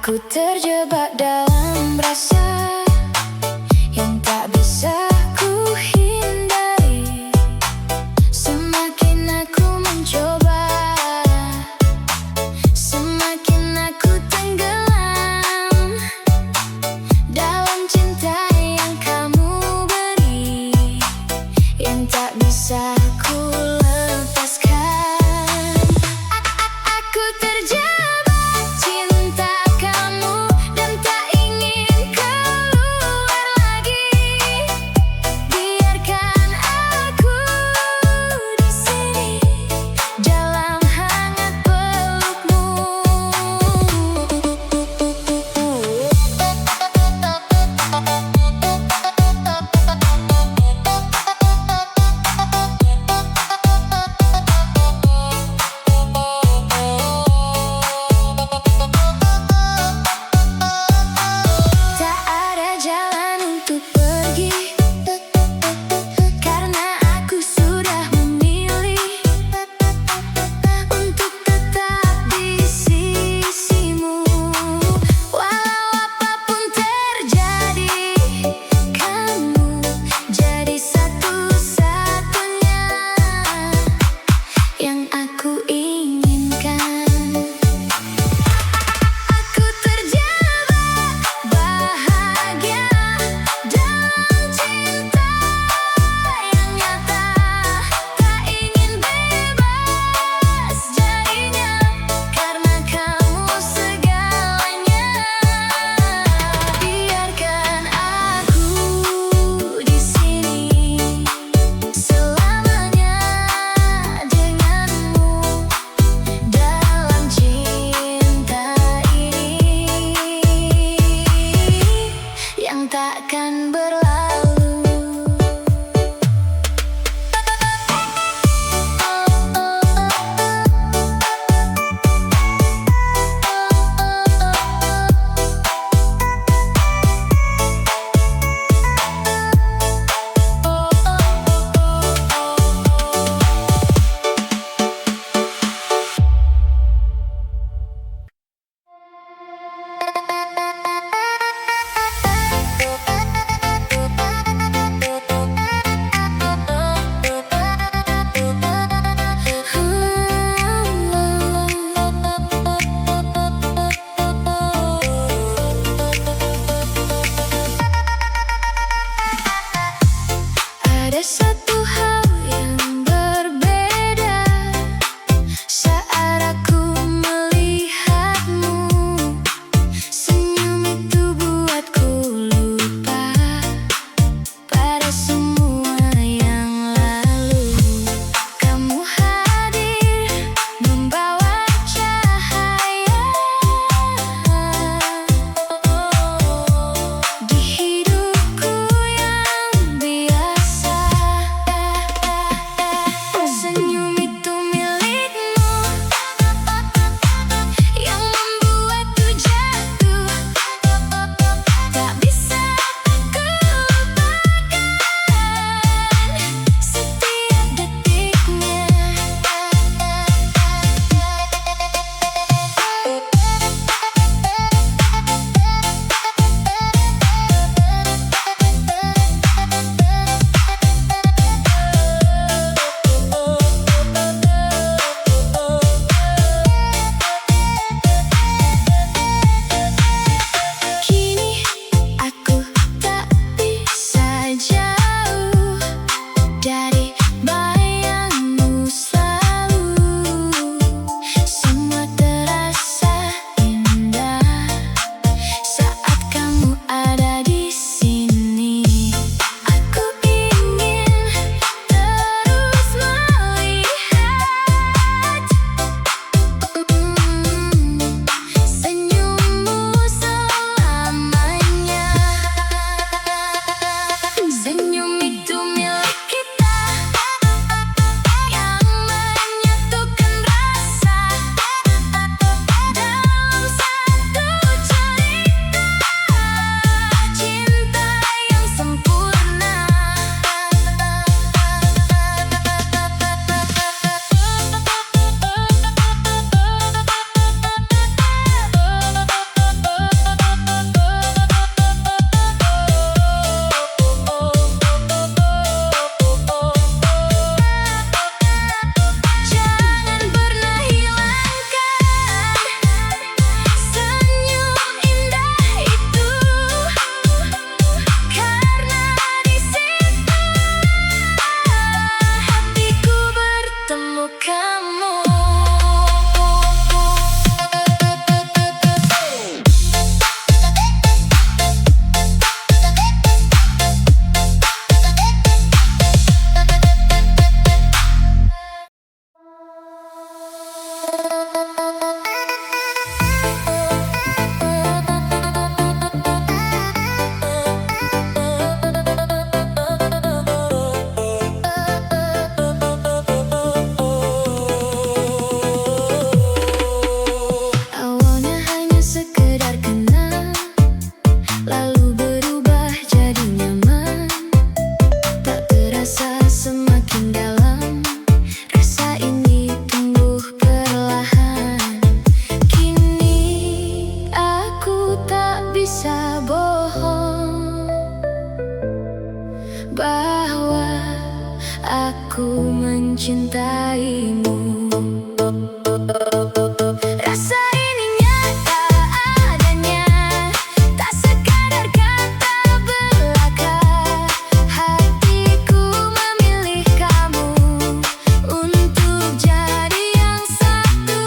Aku terjebak dalam rasa yang tak bisa ku hindari. Semakin aku mencoba, semakin aku tenggelam dalam cinta yang kamu beri, yang tak bisa ku lepaskan. Aku terjebak cinta kamu dan tak ingin keluar. mencintaimu. Rasa ini nyata adanya, tak sekadar kata belaka. Hatiku memilih kamu untuk jadi yang satu.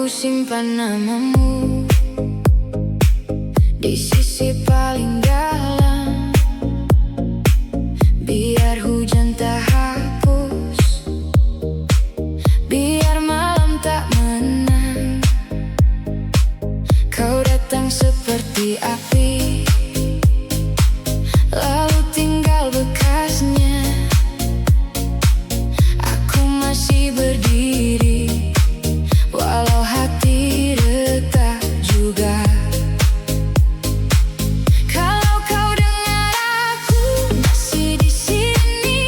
simpan namamu di sisi paling dalam, biar hujan tak hapus, biar malam tak menang. Kau datang seperti api, lalu tinggal bekasnya. Aku masih berdiri, walau hati retak juga. Kalau kau dengar aku masih di sini,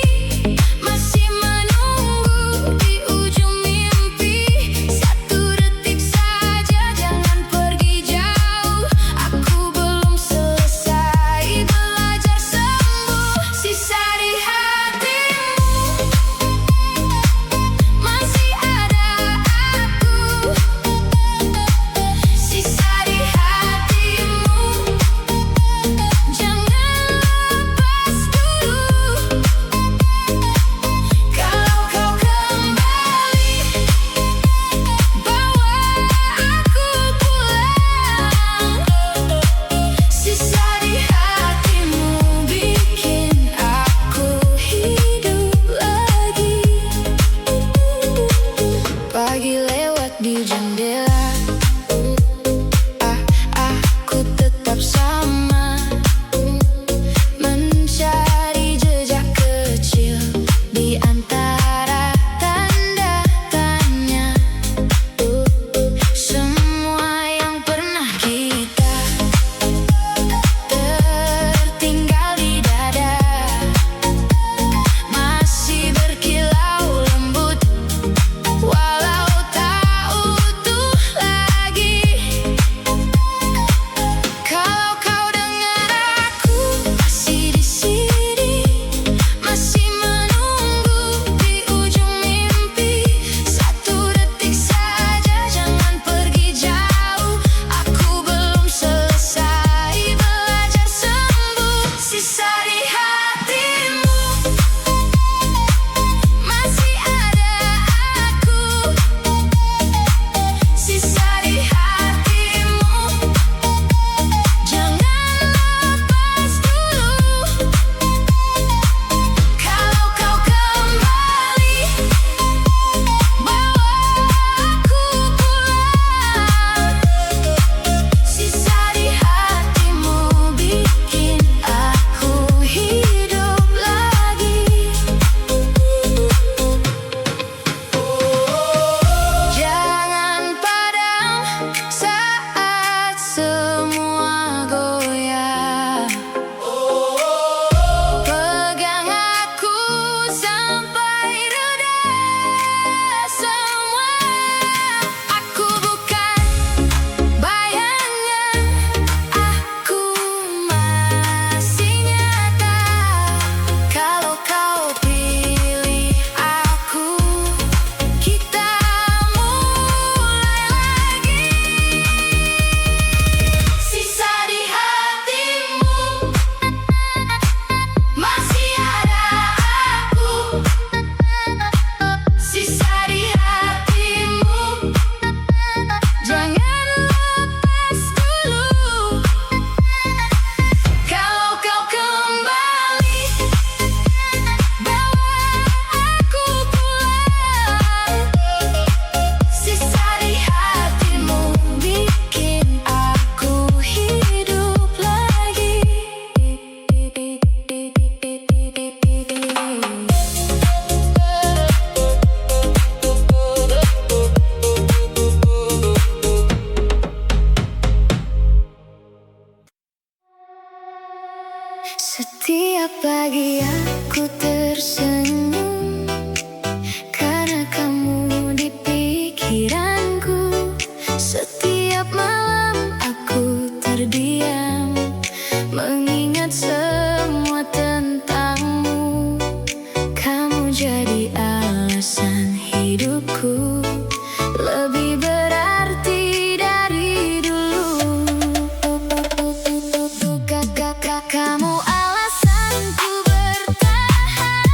masih menunggu di ujung mimpi. Satu detik saja, jangan pergi jauh. Aku belum selesai belajar sembuh. Sisa di hatimu masih ada aku. Sisa di hatimu, jangan lepas dulu. Kalau kau kembali, bawa aku pulang. Sisa di hatimu bikin aku hidup lagi. Pagi lewat di jendela, aku tetap sama, mencari jejak kecil di antara tanda tanya. Semua yang pernah kita tertinggal di dada, masih berkilau lembut walau tak utuh lagi. Kalau kau dengar aku masih di sini, masih menunggu di ujung mimpi. Satu detik saja, jangan pergi jauh. Aku belum selesai belajar sembuh. Sisa di hatimu masih ada aku. Sisa di hatimu, jangan lepas dulu. Kalau kau kembali, bawa aku pulang. Sisa di hatimu bikin aku hidup lagi. Jangan padam saat semua goyah. Pegang aku sampai reda semua. Aku bukan bayangan, aku masih nyata. Kalau kau pilih aku, kita mulai lagi. Sisa di hatimu masih ada aku. Sisa di hatimu, jangan lepas dulu. Kalau kau kembali, bawa aku pulang. Sisa di hatimu bikin aku hidup lagi. Setiap pagi aku tersenyum karena kamu di pikiranku. Setiap malam aku terdiam mengingat semua tentangmu. Kamu jadi alasan hidupku, lebih berarti dari dulu. Kamu alasanku bertahan.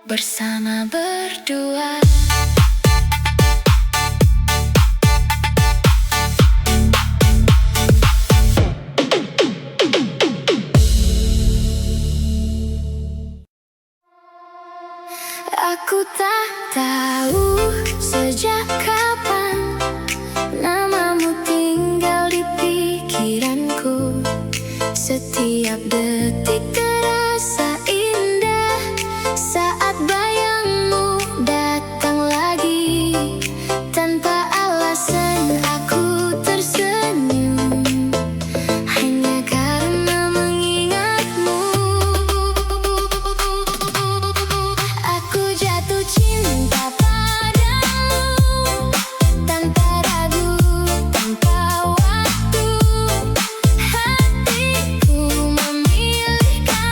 bersama berdua. Aku tak tahu sejak kapan namamu tinggal di pikiranku. Setiap detik terasa indah saat bayangmu datang lagi. Tanpa alasan aku tersenyum hanya karena mengingatmu. Aku jatuh cinta padamu tanpa ragu, tanpa waktu. Hatiku memilihkanmu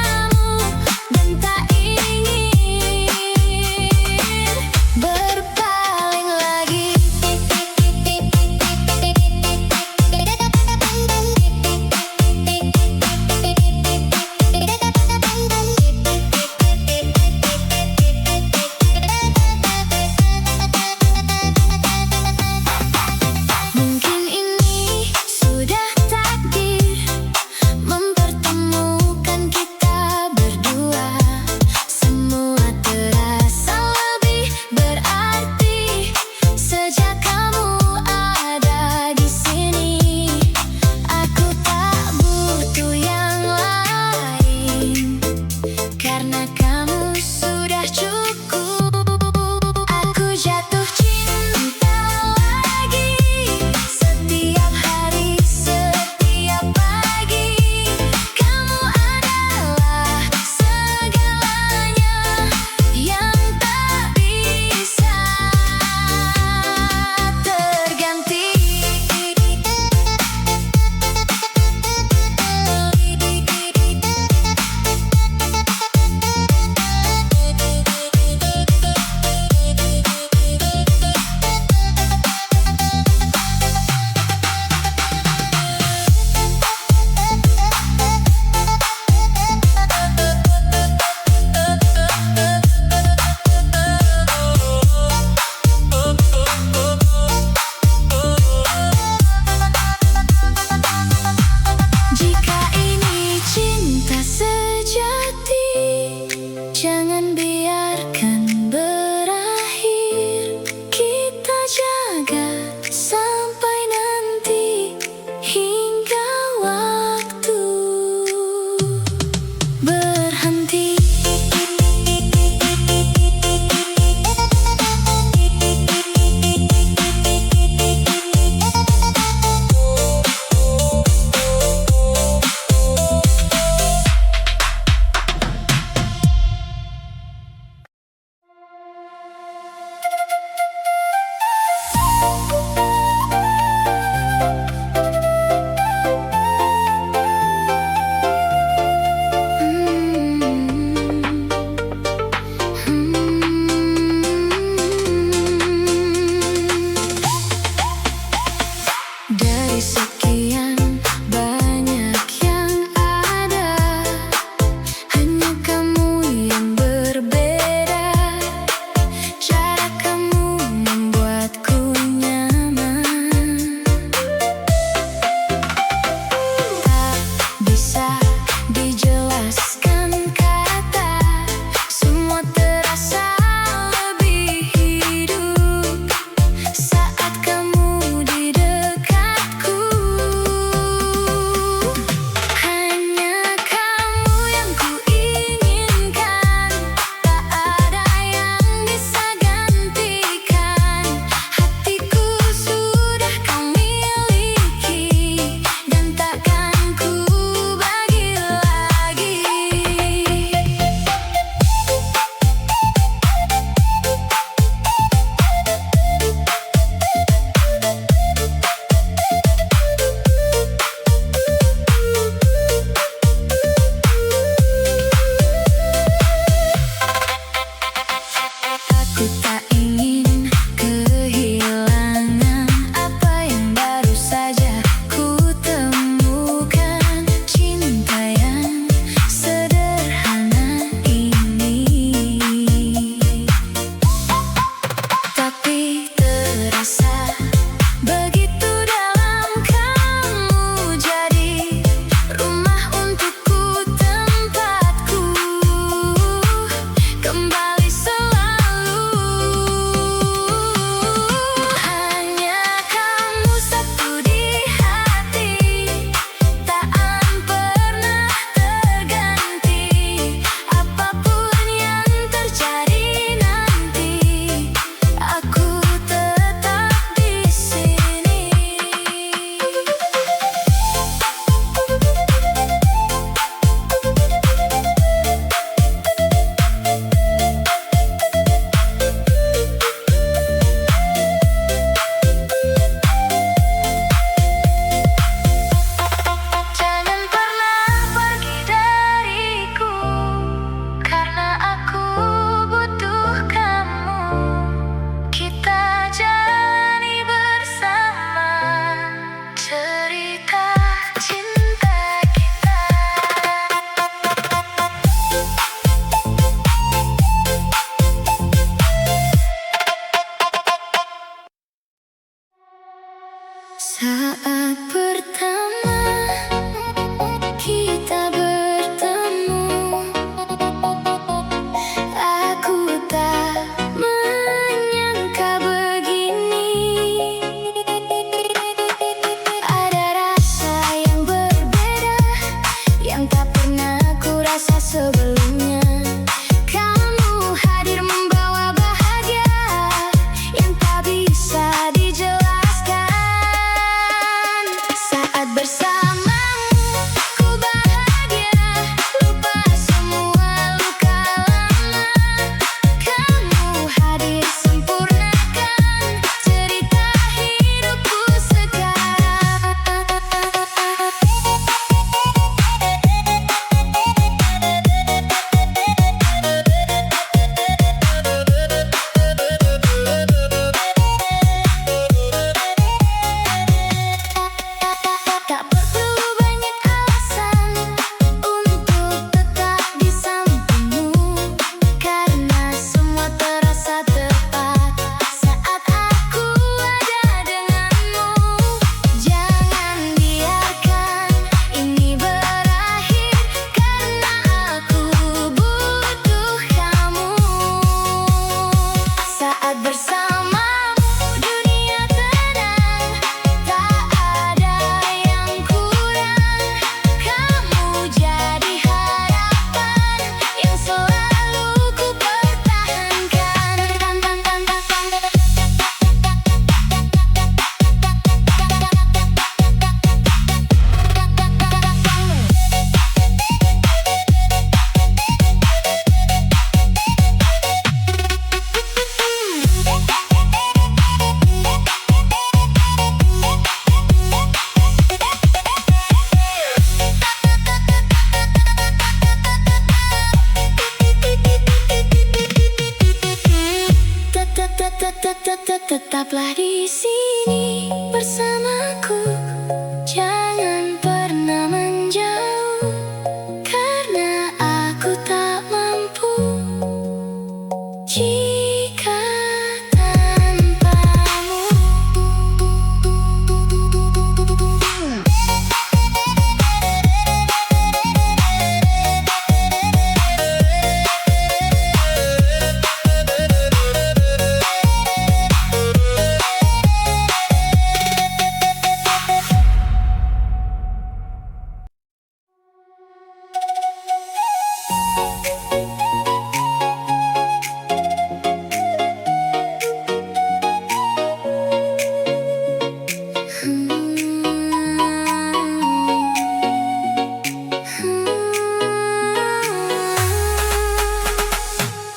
ada sebelumnya. Kamu hadir membawa bahagia yang tak bisa dijelaskan. Saat bersamamu ku bahagia, lupa semua luka lama. Kamu hadir sempurnakan cerita hidupku sekarang. Tak perlu banyak alasan untuk tetap di sampingmu, karena semua terasa tepat saat aku ada denganmu. Jangan biarkan ini berakhir, karena aku butuh kamu. Saat bersamamu dunia tenang, tak ada yang kurang. Kamu jadi harapan yang selalu ku pertahankan. Tetaplah di sini bersamaku, jangan pernah menjauh, karena aku tak mampu jika tanpamu.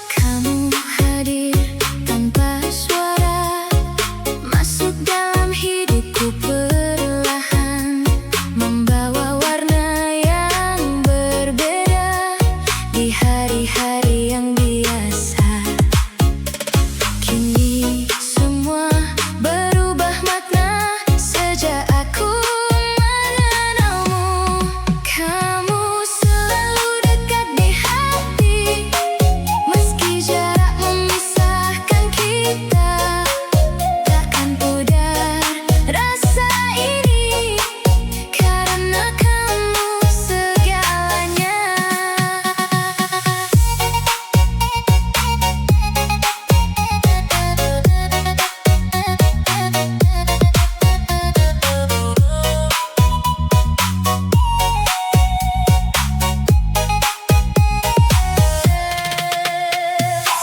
Kamu hadir tanpa suara, masuk dalam hidupku perlahan, membawa warna yang berbeda di hari-hari yang biasa. Kini semua berubah makna sejak aku mengenalmu. Kamu selalu dekat di hati, meski jarak memisahkan kita. Takkan pudar rasa ini, karena kamu segalanya.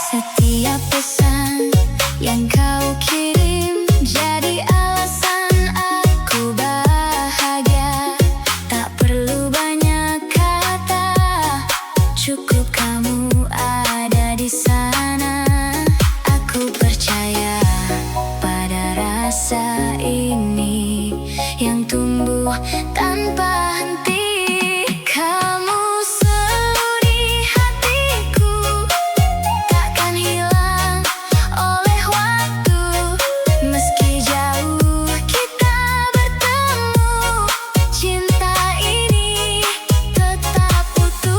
Setiap pesan yang kau kirim jadi alasan aku bahagia. Tak perlu banyak kata, cukup kamu ada di sana. Aku percaya pada rasa ini yang tumbuh tanpa henti. Kamu selalu di hatiku, takkan hilang oleh waktu. Meski jauh kita bertemu, cinta ini tetap utuh.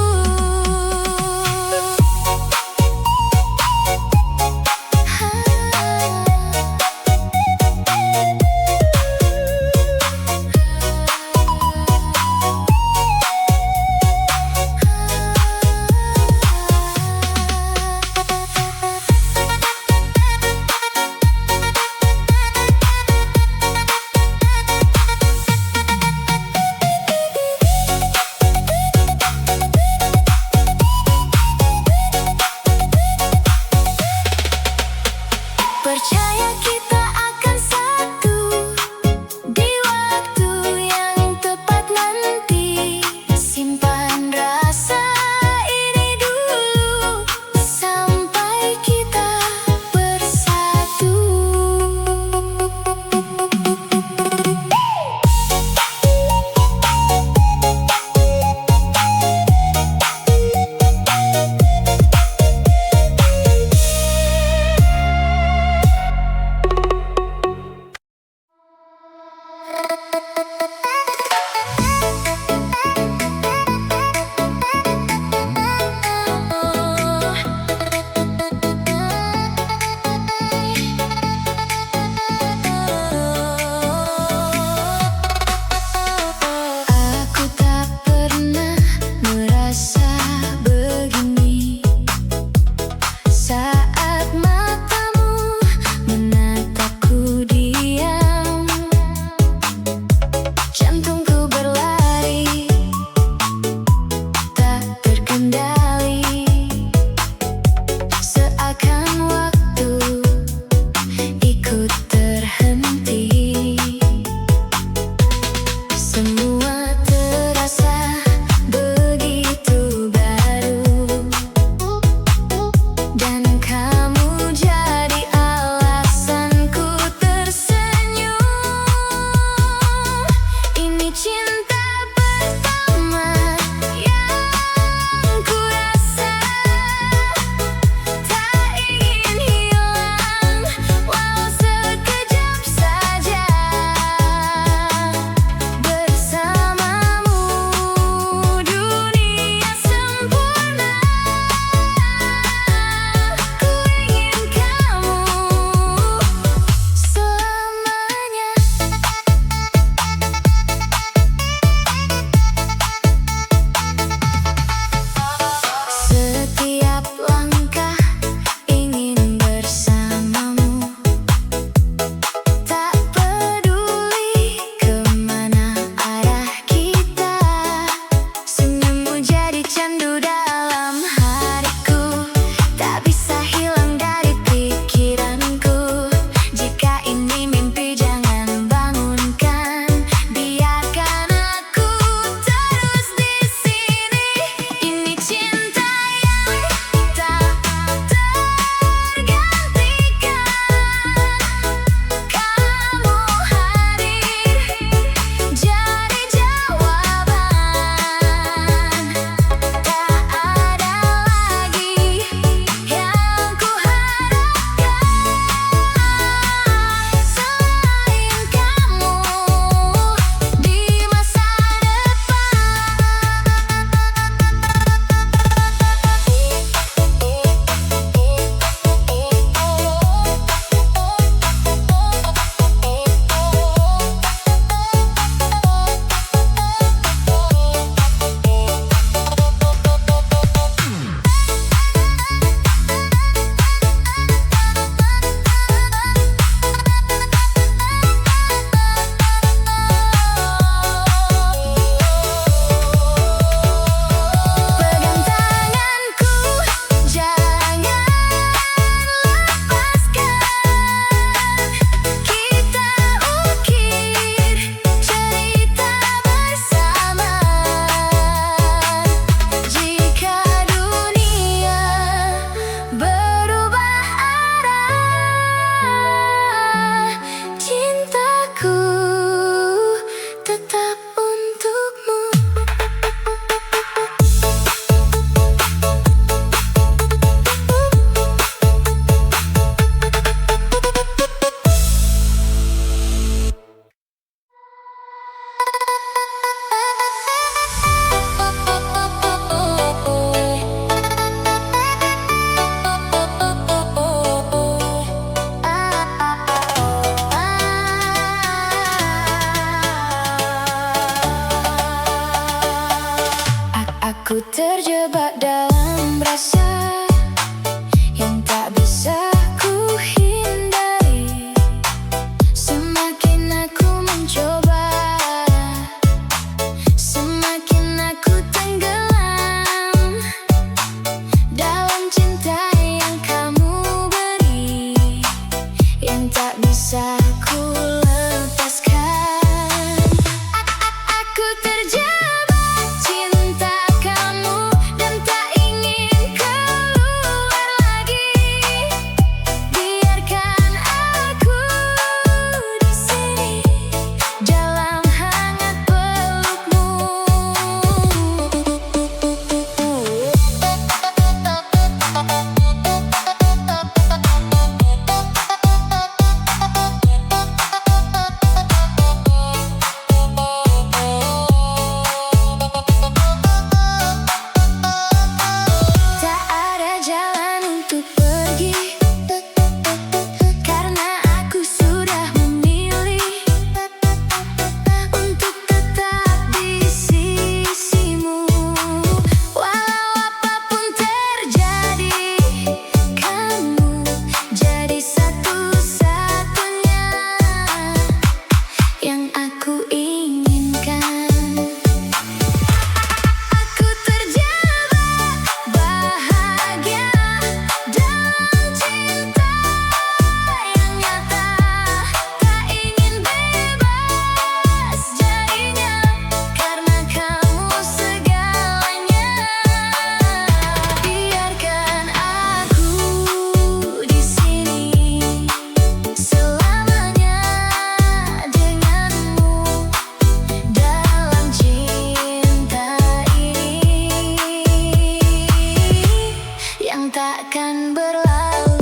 yang takkan berlalu.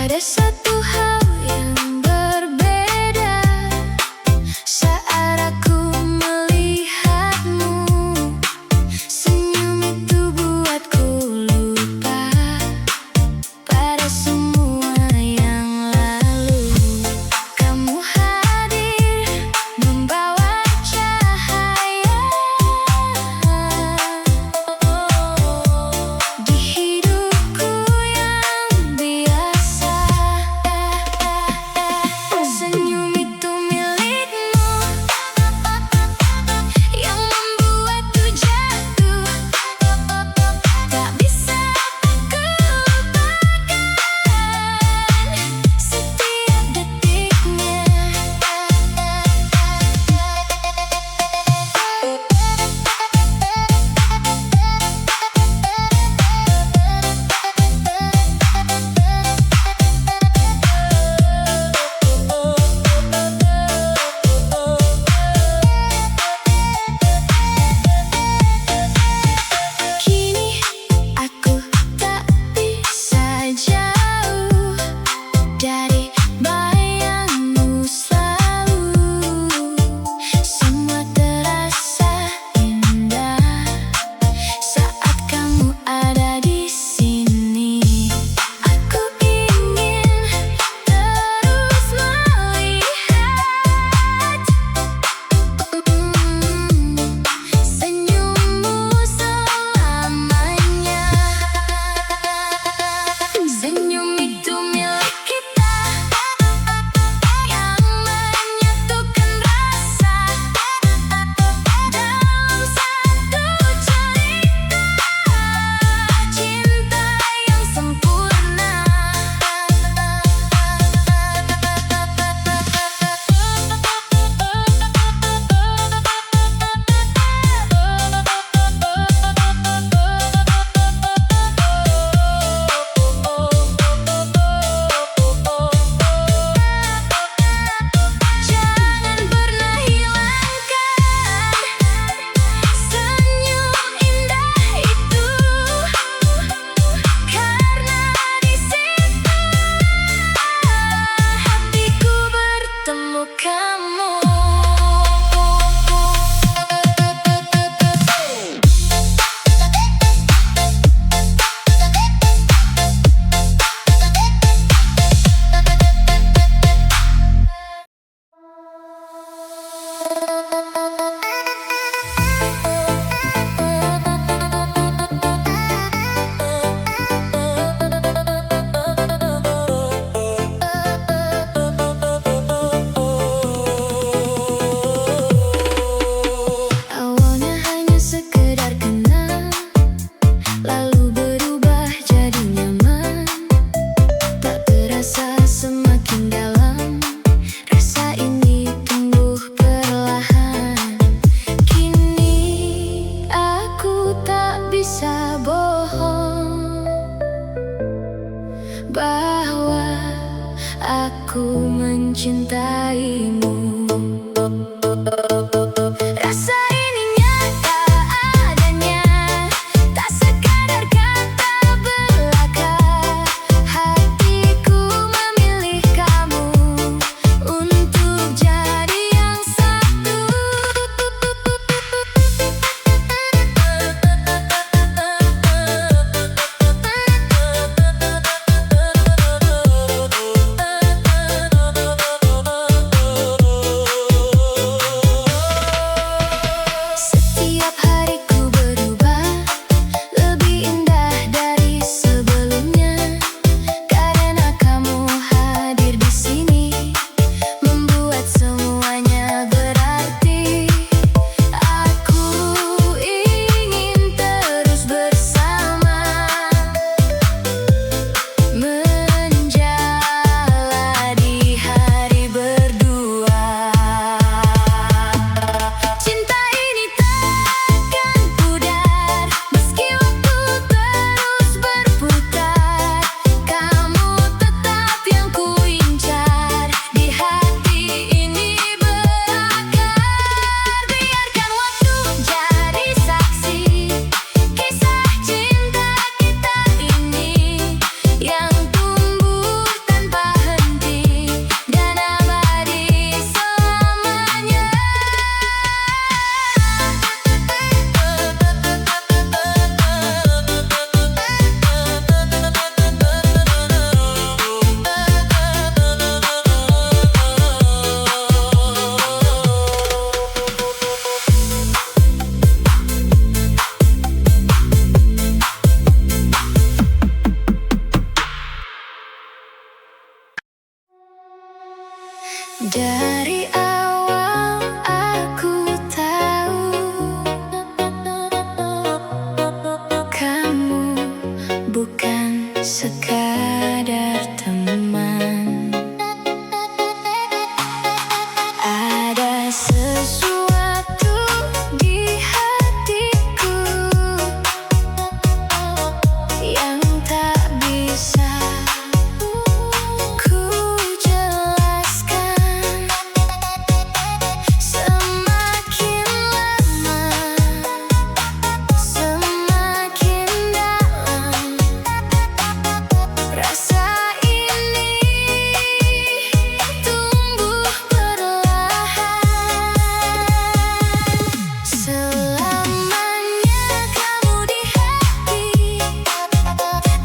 Ada satu hal yang berbeda saat aku melihatmu. Senyum itu buatku lupa pada semua yang lalu. Kamu hadir membawa cahaya di hidupku yang biasa. Senyum itu milikmu yang membuatku jatuh, tak bisa aku lupakan setiap detiknya. Kini aku tak bisa jauh dari bayangmu selalu. Semua terasa indah saat kamu ada di sini. Aku ingin terus melihat senyummu selamanya. Senyum itu milik kita yang menyatukan rasa dalam satu cerita cinta yang sempurna. Jangan pernah hilangkan senyum indah itu, karena di situ hatiku bertemu kamu. Awalnya hanya sekedar kenal, lalu berubah jadi nyaman. Tak terasa semakin dalam, rasa ini tumbuh perlahan. Kini aku tak bisa bohong bahwa aku mencintaimu. Rasa ini nyata adanya, tak sekadar kata belaka. Hatiku memilih kamu untuk jadi yang satu. sekadar teman. Ada sesuatu di hatiku yang tak bisa ku jelaskan. Semakin lama, semakin dalam rasa ini tumbuh perlahan. Selamanya kamu di hati,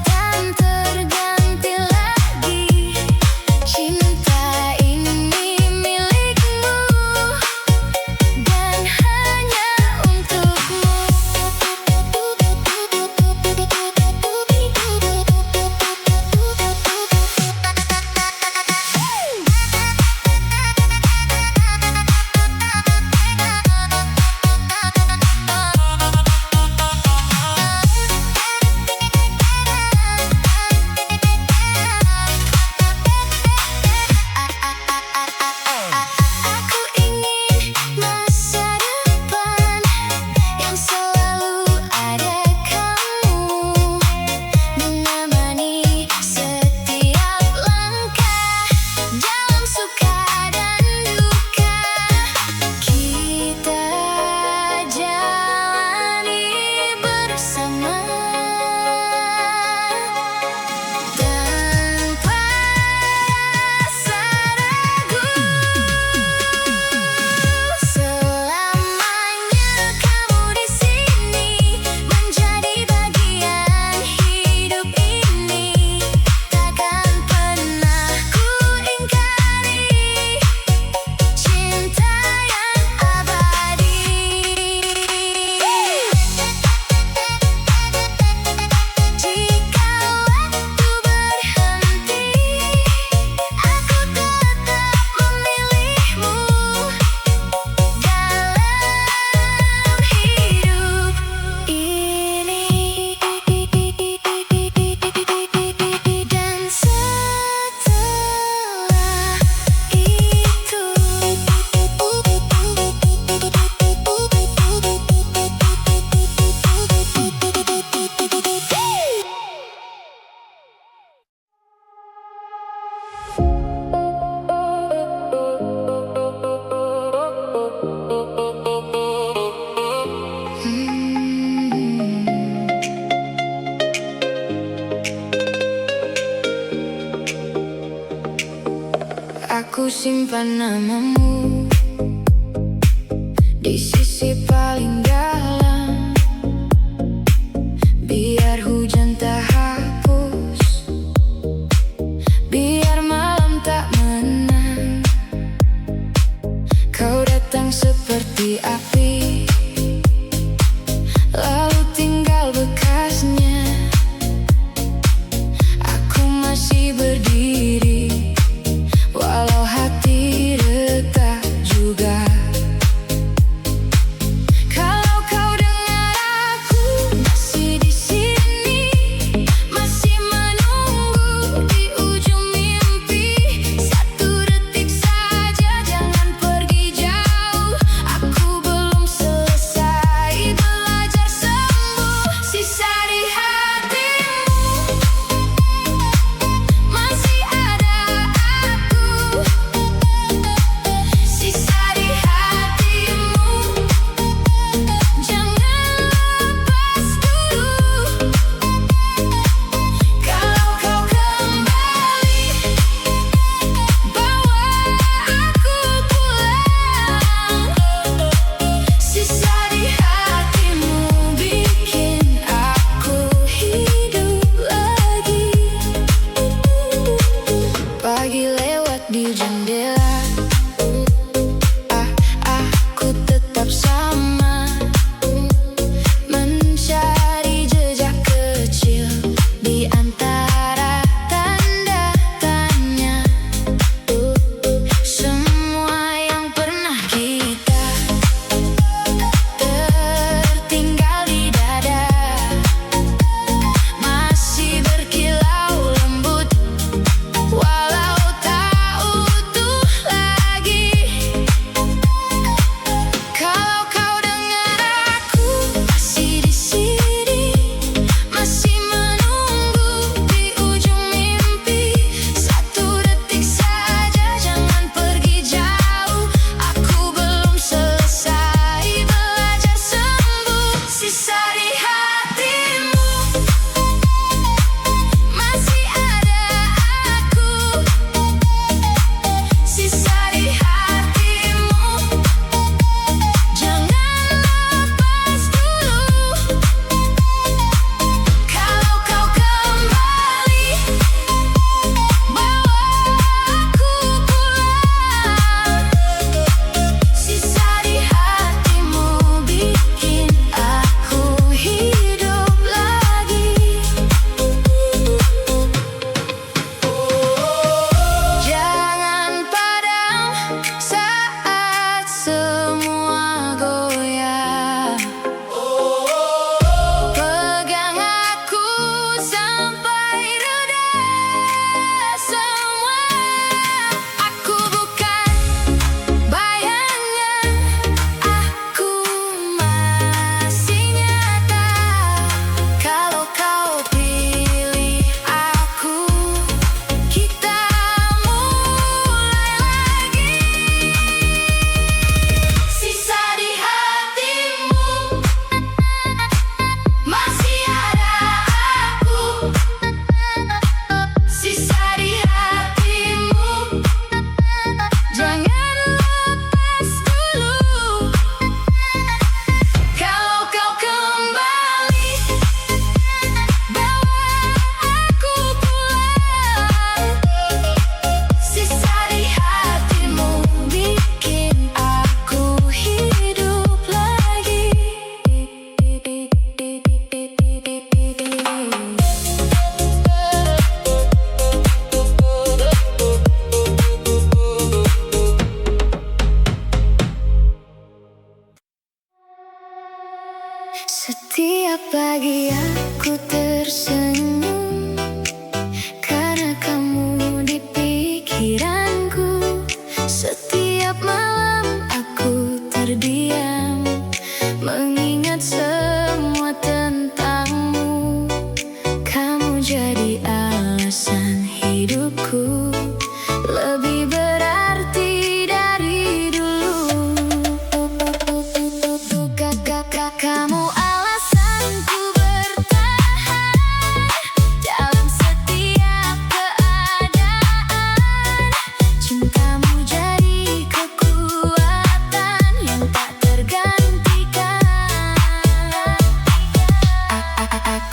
dan terganti lagi. Cinta ini milikmu dan hanya untukmu. Aku ingin masa depan yang selalu ada kamu, menemani setiap langkah dalam suka dan duka. Kita jalani bersama tanpa rasa ragu. Selamanya kamu di sini menjadi bagian hidup ini. Takkan pernah ku ingkari cinta yang abadi. Jika waktu berhenti, aku tetap memilihmu dalam hidup ini. Dan setelah itu, aku simpan namamu di sisi paling dalam, biar hujan tak hapus, biar malam tak menang. Kau datang seperti api, lalu tinggal bekasnya. Aku masih berdiri walau hati retak.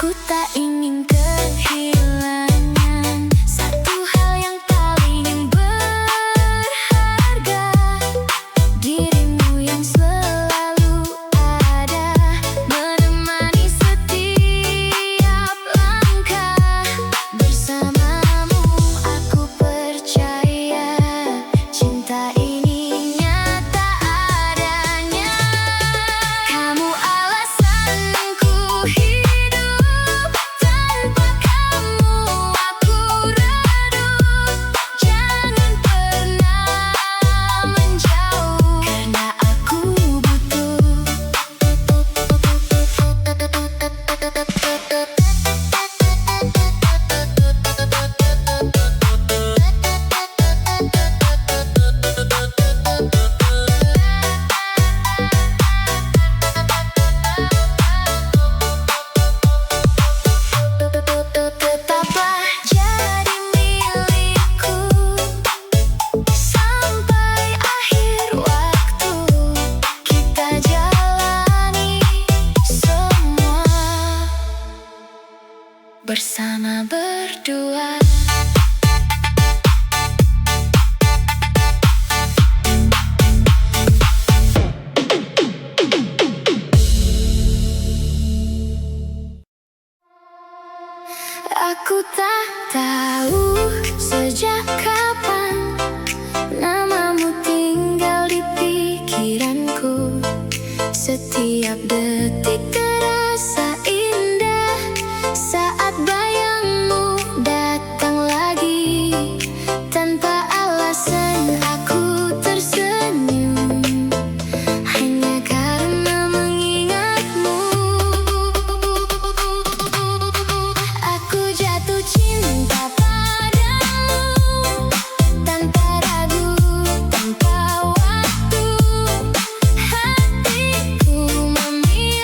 Aku tak ingin kehilangan satu hal yang paling berharga, dirimu yang selalu ada menemani setiap langkah. Bersamamu aku percaya cinta ini nyata adanya. Kamu alasanku hidup, tanpa kamu aku redup. Jangan pernah menjauh, karena aku butuh. Tetaplah jadi milikku sampai akhir waktu. Kita jalani semua bersama berdua. Aku tak tahu sejak kapan namamu tinggal di pikiranku. Setiap detik terasa indah saat bayangmu datang lagi. Tanpa alasan aku tersenyum, hanya karena mengingatmu. Aku jatuh cinta padamu tanpa ragu, tanpa waktu. Hatiku memilih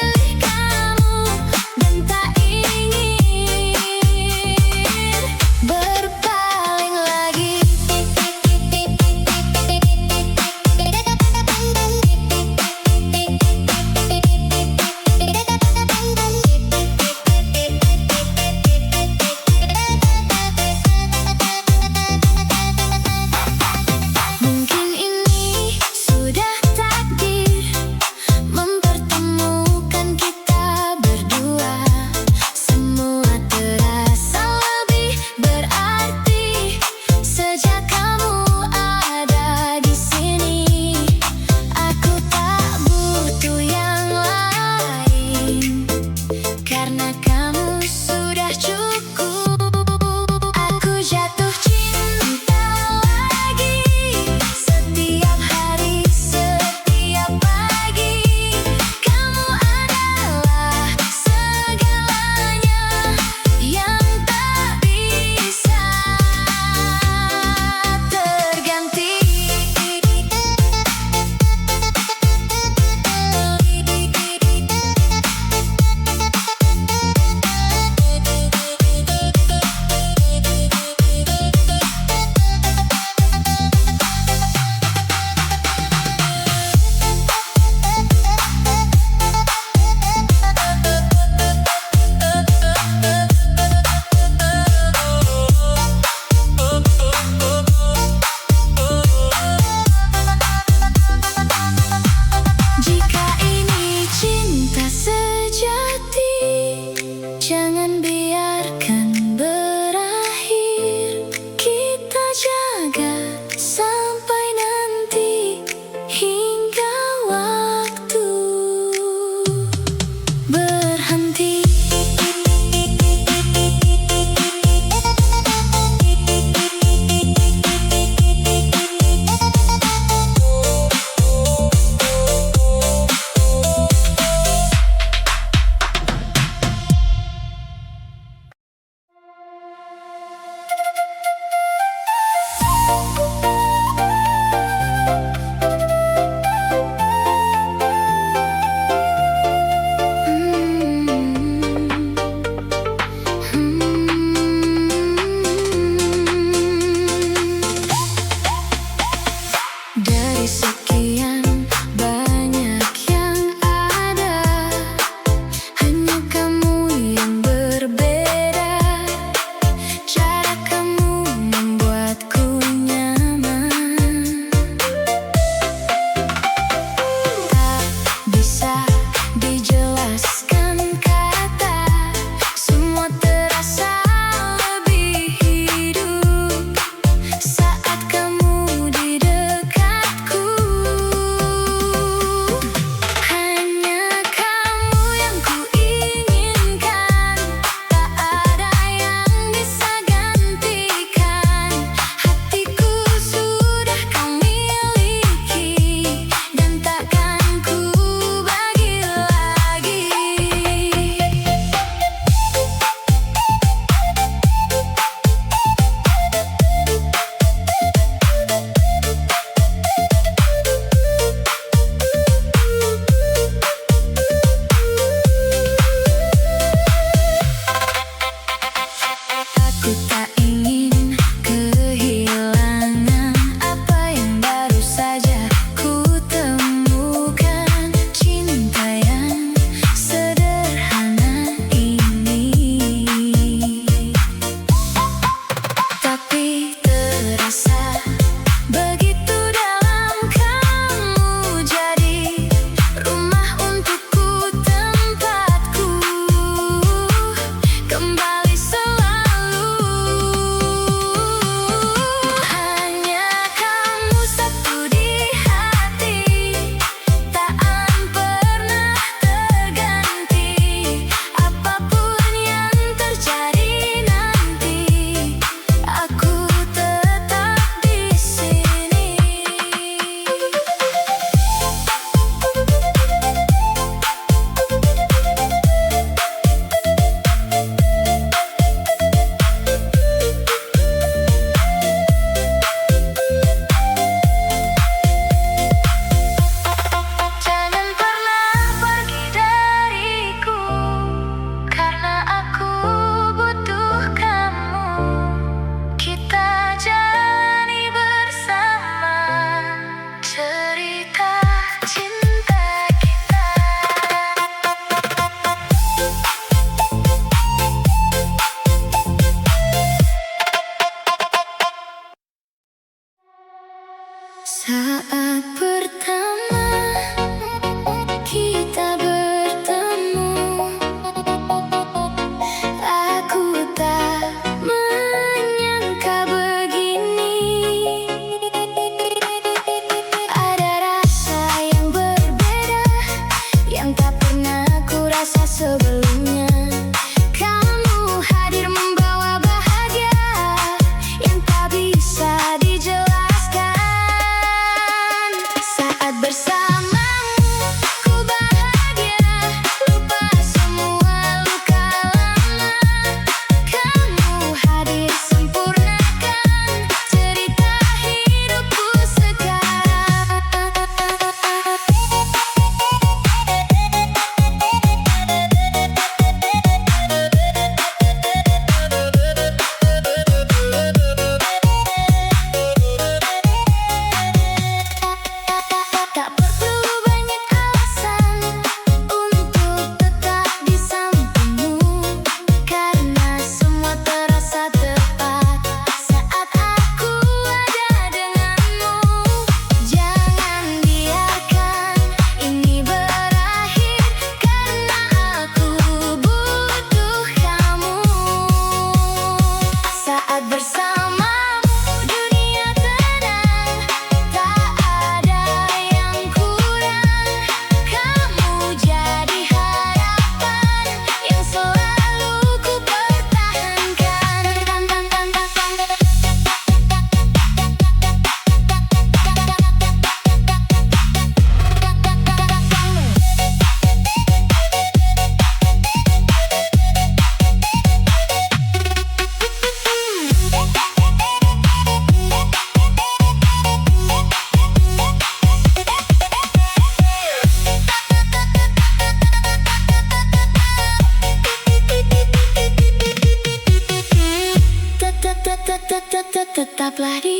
Saat pertama kita bertemu, aku tak menyangka begini. Ada rasa yang berbeda yang tak pernah ku rasa sebelumnya. Kamu hadir membawa bahagia yang tak bisa dijelaskan. Saat bersamamu ku bahagia, lupa semua luka lama. Kamu hadir sempurnakan cerita hidupku sekarang. Tak perlu banyak alasan untuk tetap di sampingmu, karena semua terasa tepat saat aku ada denganmu. Jangan biarkan ini berakhir, karena aku butuh kamu. Saat bersamamu dunia tenang, tak ada yang kurang. Kamu jadi harapan yang selalu ku pertahankan. Tetaplah di